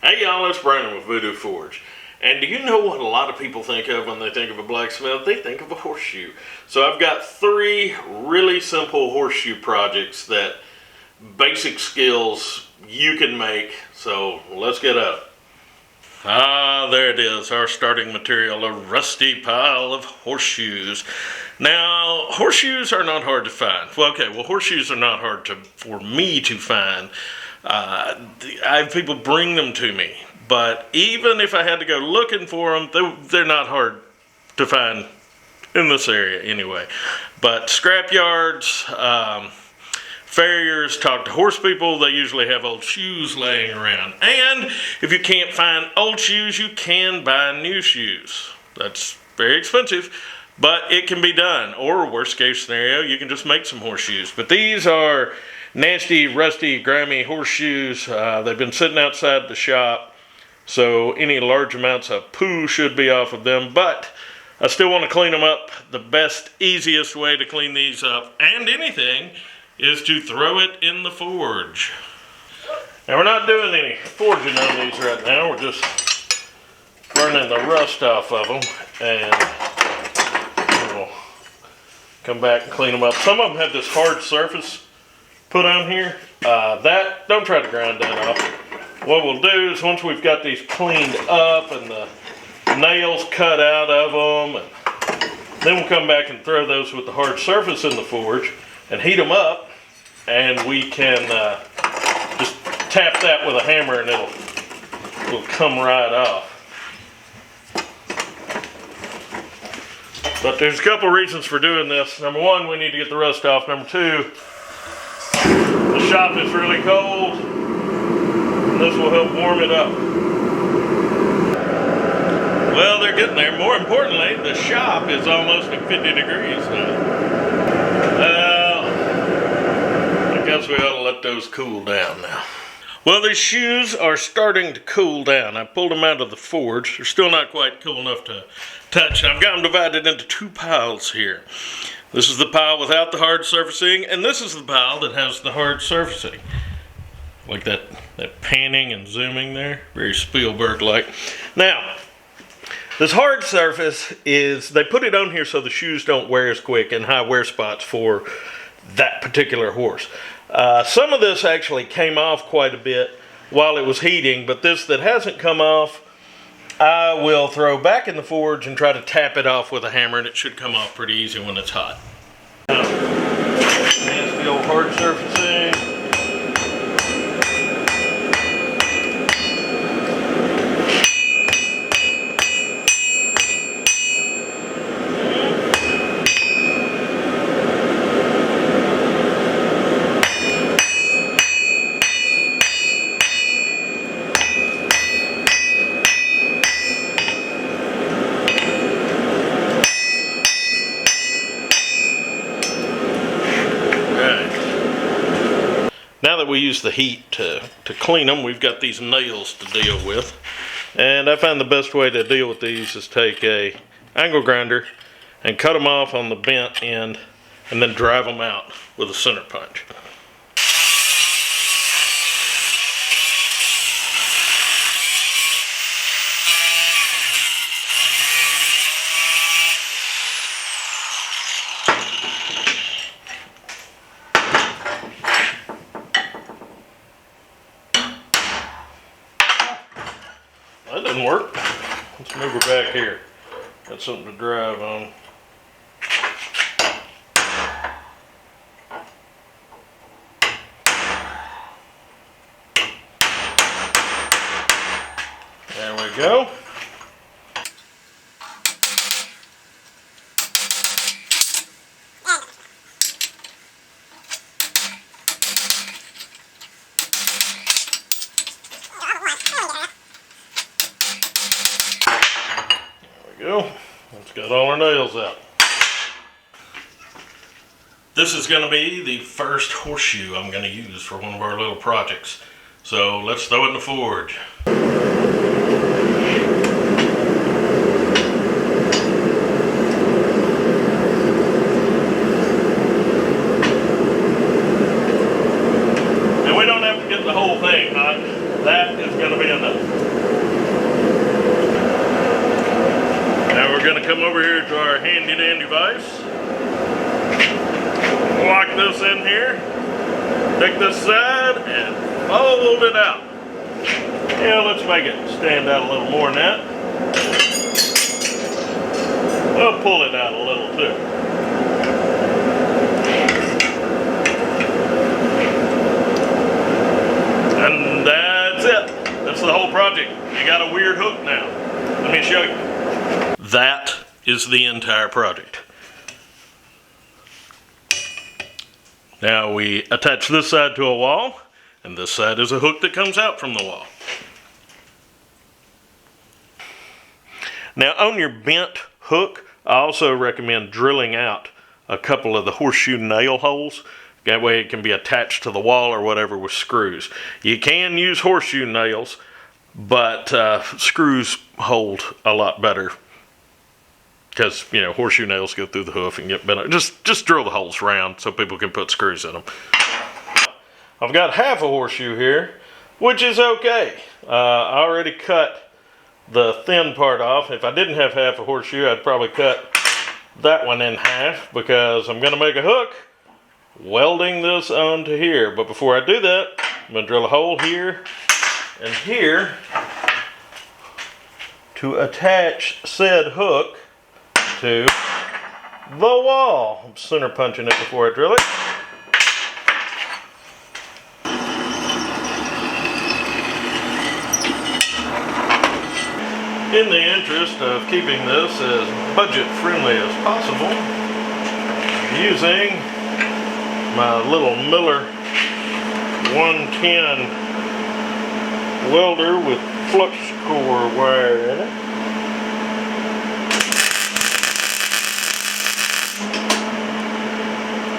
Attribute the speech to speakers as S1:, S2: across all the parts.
S1: Hey y'all, it's Brandon with Voodoo Forge. And do you know what a lot of people think of when they think of a blacksmith? They think of a horseshoe. So I've got 3 really simple horseshoe projects that basic skills you can make. So let's get up. Ah, there it is, our starting material, a rusty pile of horseshoes. Now, horseshoes are not hard to find. Well, horseshoes are not hard for me to find. I have people bring them to me, but even if I had to go looking for them, they're not hard to find in this area anyway. But scrap yards, farriers, talk to horse people, they usually have old shoes laying around. And if you can't find old shoes, you can buy new shoes. That's very expensive, but it can be done. Or worst case scenario, you can just make some horseshoes. But these are nasty, rusty, grimy horseshoes. They've been sitting outside the shop, so any large amounts of poo should be off of them, but I still want to clean them up. The best, easiest way to clean these up, and anything, is to throw it in the forge. Now we're not doing any forging on these right now, we're just burning the rust off of them, and we'll come back and clean them up. Some of them have this hard surface put on here. Don't try to grind that off. What we'll do is once we've got these cleaned up and the nails cut out of them, and then we'll come back and throw those with the hard surface in the forge and heat them up, and we can just tap that with a hammer and it'll come right off. But there's a couple reasons for doing this. Number 1, we need to get the rust off. Number 2, the shop is really cold, and this will help warm it up. Well, they're getting there. More importantly, the shop is almost at 50 degrees now. Well, I guess we ought to let those cool down now. Well, these shoes are starting to cool down. I pulled them out of the forge. They're still not quite cool enough to touch. I've got them divided into 2 piles here. This is the pile without the hard surfacing, and this is the pile that has the hard surfacing. Like that panning and zooming there, very Spielberg-like. Now, this hard surface they put it on here so the shoes don't wear as quick in high wear spots for that particular horse. Some of this actually came off quite a bit while it was heating, but this that hasn't come off, I will throw back in the forge and try to tap it off with a hammer, and it should come off pretty easy when it's hot. There's the old hard surfacing. Now that we use the heat to clean them, we've got these nails to deal with. And I find the best way to deal with these is take a angle grinder and cut them off on the bent end and then drive them out with a center punch. That didn't work. Let's move her back here. Got something to drive on. There we go. It's got all our nails out. This is going to be the first horseshoe I'm going to use for one of our little projects. So let's throw it in the forge. And we don't have to get the whole thing hot. That is going to be enough. vise. Lock this in here. Take this side and fold it out. Yeah, let's make it stand out a little more than that. We'll pull it out a little too. And that's it. That's the whole project. You got a weird hook now. Let me show you. That is the entire project. Now we attach this side to a wall, and this side is a hook that comes out from the wall. Now on your bent hook, I also recommend drilling out a couple of the horseshoe nail holes. That way it can be attached to the wall or whatever with screws. You can use horseshoe nails, but screws hold a lot better. Because, you know, horseshoe nails go through the hoof and get bent. Just drill the holes round so people can put screws in them. I've got half a horseshoe here, which is okay. I already cut the thin part off. If I didn't have half a horseshoe, I'd probably cut that one in half because I'm going to make a hook welding this onto here. But before I do that, I'm going to drill a hole here and here to attach said hook to the wall. I'm center punching it before I drill it. In the interest of keeping this as budget friendly as possible, I'm using my little Miller 110 welder with flux core wire in it.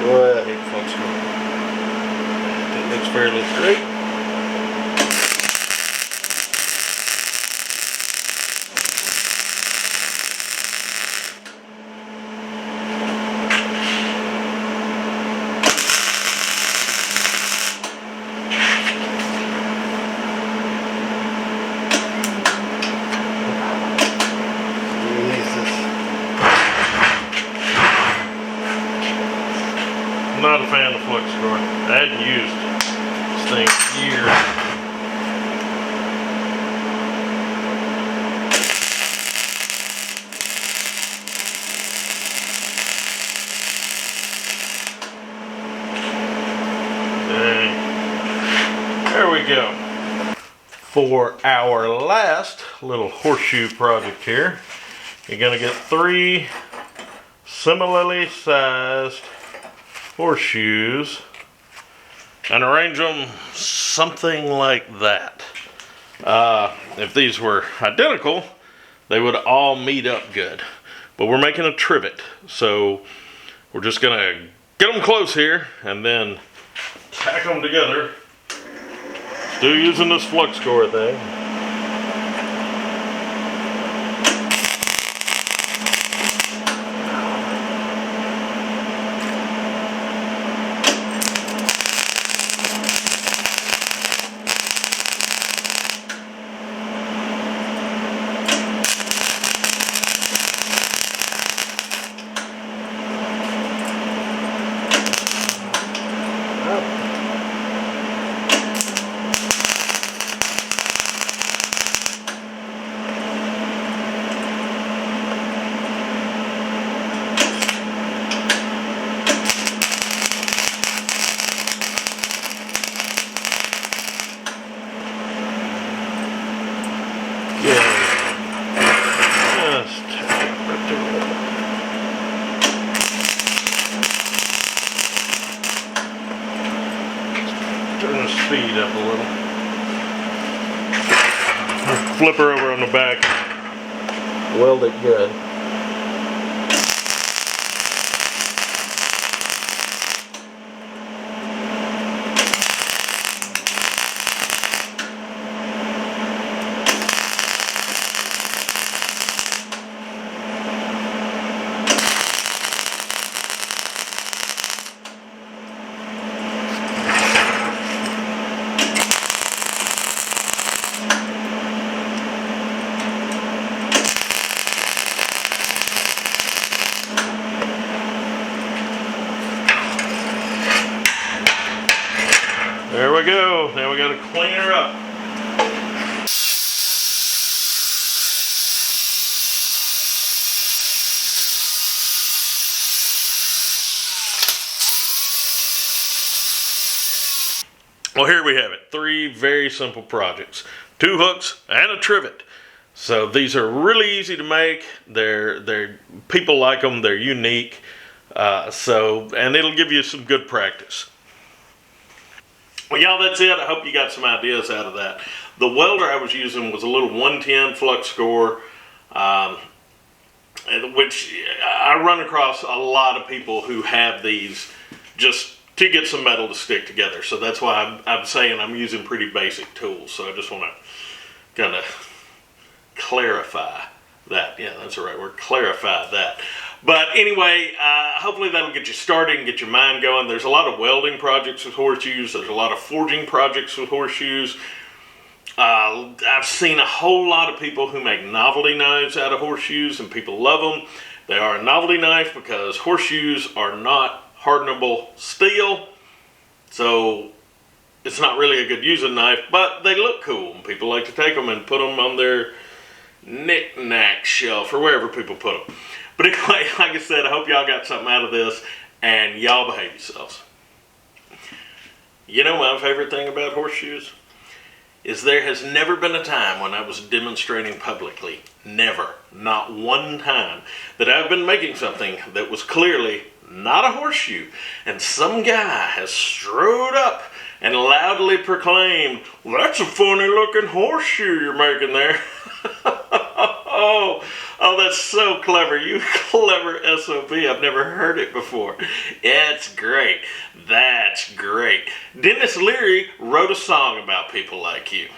S1: Boy, I hate flux core. It looks fairly straight. Not a fan of flux core. I hadn't used this thing in years. Okay. There we go. For our last little horseshoe project here, you're going to get 3 similarly sized horseshoes and arrange them something like that. If these were identical, they would all meet up good. But we're making a trivet, so we're just gonna get them close here and then tack them together. Still using this flux core thing. Turn the speed up a little. Flip her over on the back. Weld it good. There we go. Now we got to clean her up. Well, here we have it. 3 very simple projects. 2 hooks and a trivet. So these are really easy to make. They're people like them. They're unique. And it'll give you some good practice. Well, y'all, that's it. I hope you got some ideas out of that. The welder I was using was a little 110 flux core, which I run across a lot of people who have these just to get some metal to stick together. So that's why I'm saying I'm using pretty basic tools. So I just want to kind of clarify that. Yeah, that's the right word. Clarify that. But anyway, hopefully that'll get you started and get your mind going. There's a lot of welding projects with horseshoes. There's a lot of forging projects with horseshoes. I've seen a whole lot of people who make novelty knives out of horseshoes, and people love them. They are a novelty knife because horseshoes are not hardenable steel, so it's not really a good using knife, but they look cool, and people like to take them and put them on their knick-knack shelf or wherever people put them. But anyway, like I said, I hope y'all got something out of this, and y'all behave yourselves. You know, my favorite thing about horseshoes is there has never been a time when I was demonstrating publicly, never, not one time, that I've been making something that was clearly not a horseshoe, and some guy has strode up and loudly proclaimed, "Well, that's a funny looking horseshoe you're making there." Oh, that's so clever. You clever SOB. I've never heard it before. It's great. That's great. Dennis Leary wrote a song about people like you.